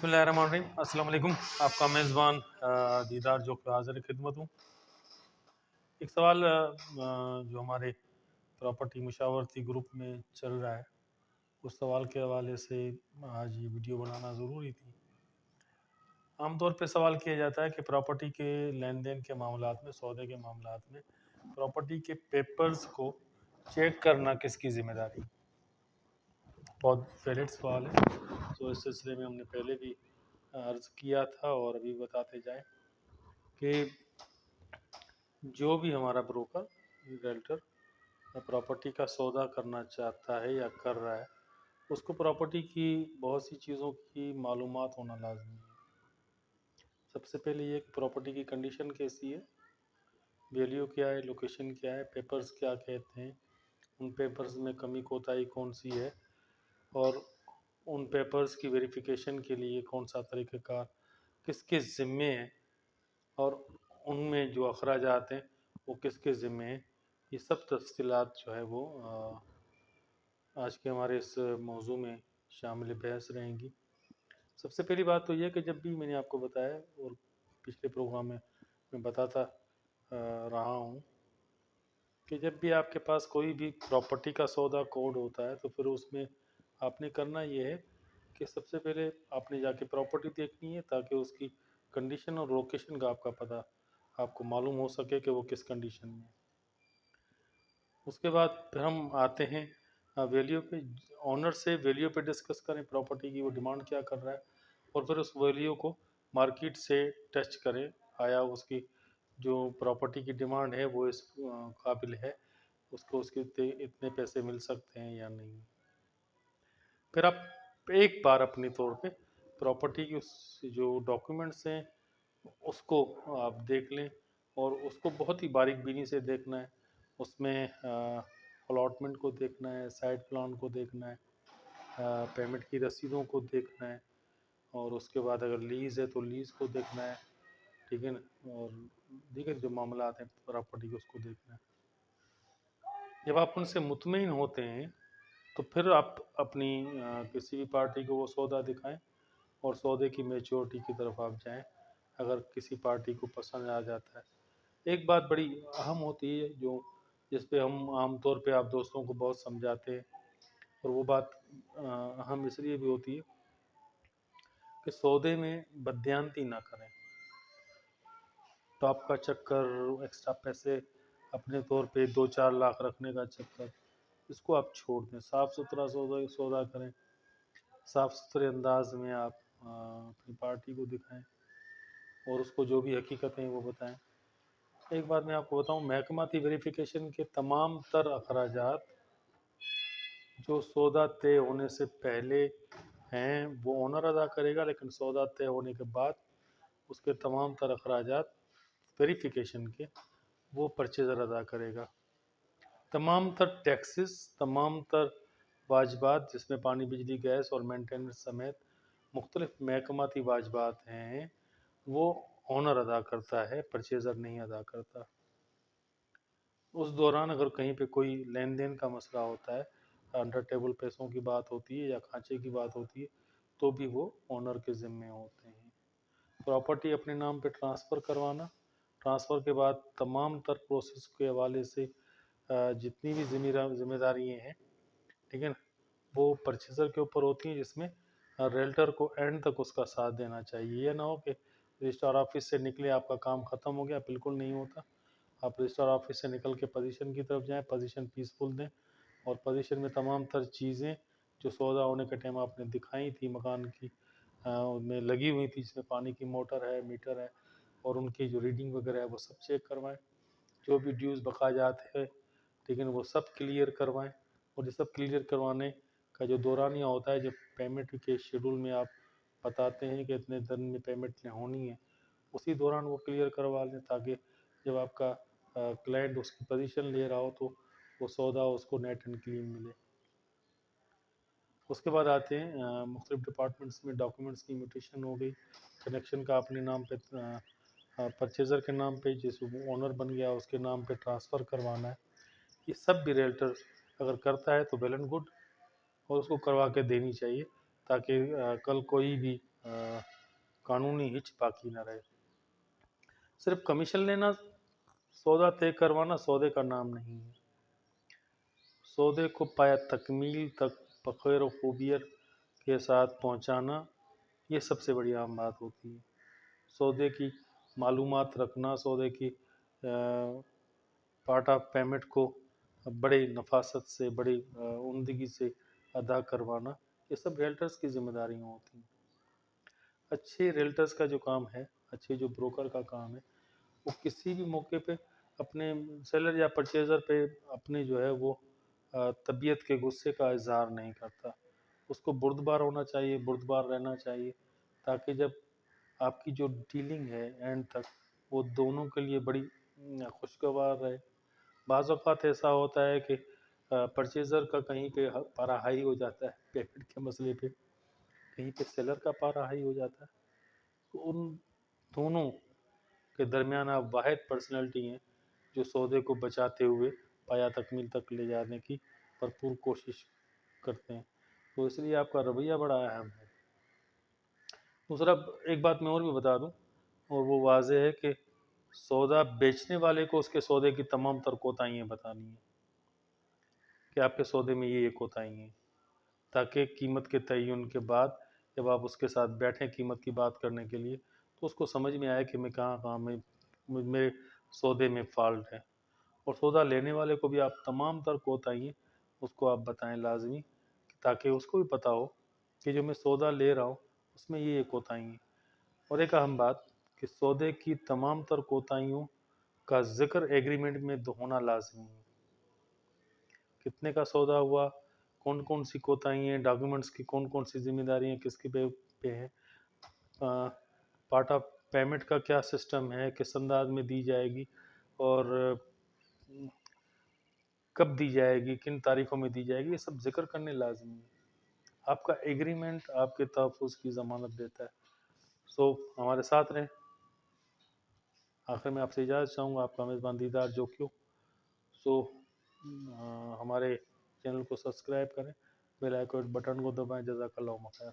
बिस्मिल्लाहिर्रहमानिर्रहीम। अस्सलाम वालेकुम। आपका मेज़बान दीदार जो कि हाज़िर खिदमत हूँ। एक सवाल जो हमारे प्रॉपर्टी मुशावरती ग्रुप में चल रहा है, उस सवाल के हवाले से आज ये वीडियो बनाना ज़रूरी थी। आमतौर पे सवाल किया जाता है कि प्रॉपर्टी के लेन देन के मामलात में, सौदे के मामलात में प्रॉपर्टी के पेपर्स को चेक करना किसकी ज़िम्मेदारी। बहुत वैलिड सवाल है, तो इस सिलसिले में हमने पहले भी अर्ज़ किया था और अभी बताते जाएं कि जो भी हमारा ब्रोकर रियल्टर प्रॉपर्टी का सौदा करना चाहता है या कर रहा है, उसको प्रॉपर्टी की बहुत सी चीज़ों की मालूमात होना लाजमी है। सबसे पहले ये प्रॉपर्टी की कंडीशन कैसी है, वैल्यू क्या है, लोकेशन क्या है, पेपर्स क्या कहते हैं, उन पेपर्स में कमी कोताही कौन सी है, और उन पेपर्स की वेरिफिकेशन के लिए कौन सा तरीक़ाकार किसके ज़िम्मे है, और उनमें जो अखराजात हैं वो किसके ज़िम्मे हैं। ये सब तफ़सीलात जो है वो आज के हमारे इस मौजू में शामिल बहस रहेंगी। सबसे पहली बात तो ये कि जब भी मैंने आपको बताया और पिछले प्रोग्राम में मैं बताता रहा हूँ कि जब भी आपके पास कोई भी प्रॉपर्टी का सौदा कोड होता है, तो फिर उसमें आपने करना ये है कि सबसे पहले आपने जाके प्रॉपर्टी देखनी है, ताकि उसकी कंडीशन और लोकेशन का आपका पता आपको मालूम हो सके कि वो किस कंडीशन में है। उसके बाद फिर हम आते हैं वैल्यू पे। ऑनर से वैल्यू पे डिस्कस करें प्रॉपर्टी की, वो डिमांड क्या कर रहा है, और फिर उस वैल्यू को मार्केट से टेस्ट करें, आया उसकी जो प्रॉपर्टी की डिमांड है वो इस काबिल है, उसको उसके इतने पैसे मिल सकते हैं या नहीं। फिर आप एक बार अपने तौर पे प्रॉपर्टी की उस जो डॉक्यूमेंट्स हैं उसको आप देख लें, और उसको बहुत ही बारीक बीनी से देखना है। उसमें अलॉटमेंट को देखना है, साइट प्लान को देखना है, पेमेंट की रसीदों को देखना है, और उसके बाद अगर लीज़ है तो लीज़ को देखना है, ठीक है ना, और दीगर जो मामला हैं प्रॉपर्टी के उसको देखना है। जब आप उनसे मुतमईन होते हैं तो फिर आप अपनी किसी भी पार्टी को वो सौदा दिखाएं और सौदे की मैच्योरिटी की तरफ आप जाएं, अगर किसी पार्टी को पसंद आ जाता है। एक बात बड़ी अहम होती है जो जिस पे हम आम तौर पे आप दोस्तों को बहुत समझाते हैं, और वो बात अहम इसलिए भी होती है कि सौदे में बदयांती ना करें। टॉप का चक्कर, एक्स्ट्रा पैसे अपने तौर पे 2-4 लाख रखने का चक्कर, इसको आप छोड़ दें। साफ़ सुथरा सौदा करें, साफ़ सुथरे अंदाज में आप अपनी पार्टी को दिखाएं और उसको जो भी हकीकतें हैं वो बताएं। एक बात मैं आपको बताऊं, महकमाती वेरिफिकेशन के तमाम तर अखराजात जो सौदा तय होने से पहले हैं वो ओनर अदा करेगा, लेकिन सौदा तय होने के बाद उसके तमाम तर अखराजात वेरिफिकेशन के वो परचेज़र अदा करेगा। तमाम तर टैक्सेस, तमाम तर वाजबात जिसमें पानी, बिजली, गैस और मेंटेनेंस समेत मुख्तलिफ महकमाती वाजबात हैं, वो ओनर अदा करता है, परचेज़र नहीं अदा करता। उस दौरान अगर कहीं पे कोई लेन देन का मसला होता है, अंडर टेबल पैसों की बात होती है या खांचे की बात होती है, तो भी वो ओनर के ज़िम्मे होते हैं। प्रॉपर्टी अपने नाम पे ट्रांसफ़र करवाना, ट्रांसफ़र के बाद तमाम तर प्रोसेस के हवाले से जितनी भी जिम्मेदारियाँ हैं, ठीक है ना, वो परचेज़र के ऊपर होती हैं, जिसमें रियल्टर को एंड तक उसका साथ देना चाहिए। ये ना हो कि रजिस्ट्रार ऑफिस से निकले आपका काम ख़त्म हो गया, बिल्कुल नहीं होता। आप रजिस्ट्रार ऑफिस से निकल के पोजीशन की तरफ जाएं, पोजीशन पीसफुल दें, और पोजीशन में तमाम तर चीज़ें जो सौदा होने के टाइम आपने दिखाई थी मकान की उनमें लगी हुई थी, जिसमें पानी की मोटर है, मीटर है, और उनकी जो रीडिंग वगैरह है वो सब चेक करवाएं। जो भी ड्यूज़ बकायात है, ठीक है ना, वो सब क्लियर करवाएं। और ये सब क्लियर करवाने का जो दौरानिया होता है, जो पेमेंट के शेड्यूल में आप बताते हैं कि इतने दिन में पेमेंट होनी है, उसी दौरान वो क्लियर करवा लें, ताकि जब आपका क्लाइंट उसकी पोजीशन ले रहा हो तो वो सौदा उसको नेट एंड क्लीन मिले। उसके बाद आते हैं मुख्तलिफ डिपार्टमेंट्स में डॉक्यूमेंट्स की म्यूटेशन हो गई, कनेक्शन का अपने नाम पे परचेज़र के नाम पे, जिस ओनर बन गया उसके नाम पे ट्रांसफ़र करवाना है। ये सब भी रियल्टर अगर करता है तो वेल एंड गुड, और उसको करवा के देनी चाहिए, ताकि कल कोई भी कानूनी हिच बाकी न रहे। सिर्फ कमीशन लेना, सौदा तय करवाना सौदे का नाम नहीं है। सौदे को पाया तकमील तक बखैर खूबियत के साथ पहुंचाना, ये सबसे बड़ी अहम बात होती है। सौदे की मालूमात रखना, सौदे की पार्ट ऑफ पेमेंट को बड़े नफासत से, बड़ी उम्दगी से अदा करवाना, ये सब रियल्टर्स की जिम्मेदारियाँ होती हैं। अच्छे रियल्टर्स का जो काम है, अच्छे जो ब्रोकर का काम है, वो किसी भी मौके पे अपने सेलर या परचेज़र पे अपने जो है वो तबीयत के गुस्से का इजहार नहीं करता। उसको बुर्दबार होना चाहिए, बुर्दबार रहना चाहिए, ताकि जब आपकी जो डीलिंग है एंड तक, वो दोनों के लिए बड़ी खुशगवार रहे। बाज़ औक़ात ऐसा होता है कि परचेज़र का कहीं पे पारा हाई हो जाता है पेमेंट के मसले पे, कहीं पे सेलर का पारा हाई हो जाता है। तो उन दोनों के दरमियान आप वाहिद पर्सनैलिटी हैं जो सौदे को बचाते हुए पाया तकमील तक ले जाने की भरपूर कोशिश करते हैं। तो इसलिए आपका रवैया बड़ा अहम है। दूसरा, एक बात मैं और भी बता दूं, और वो वाज़ेह है कि सौदा बेचने वाले को उसके सौदे की तमाम तर कोताहियाँ बतानी है कि आपके सौदे में ये कोताही हैं, ताकि कीमत के तयन के बाद जब आप उसके साथ बैठें कीमत की बात करने के लिए, तो उसको समझ में आए कि मैं कहाँ कहाँ में मेरे सौदे में फॉल्ट है। और सौदा लेने वाले को भी आप तमाम तर कोताही उसको आप बताएं लाजमी, ताकि उसको भी पता हो कि जो मैं सौदा ले रहा हूँ उसमें ये कोताही हैं। और एक अहम बात कि सौदे की तमाम तर कोताहियों का जिक्र एग्रीमेंट में होना लाजमी है। कितने का सौदा हुआ, कौन कौन सी कोताही हैं, डॉक्यूमेंट्स की कौन कौन सी जिम्मेदारियाँ किसके पे है, पार्ट ऑफ पेमेंट का क्या सिस्टम है, किस अंदाज में दी जाएगी और कब दी जाएगी, किन तारीखों में दी जाएगी, ये सब जिक्र करने लाजमी है। आपका एग्रीमेंट आपके तहफ़्फ़ुज़ की ज़मानत देता है। सो हमारे साथ रहें। आखिर में आपसे इजाज़त चाहूँगा, आपका मेज़बान दीदार जोक्यो। सो हमारे चैनल को सब्सक्राइब करें, बेल आइकन बटन को दबाएं। जज़ाकल्लाहु खैर।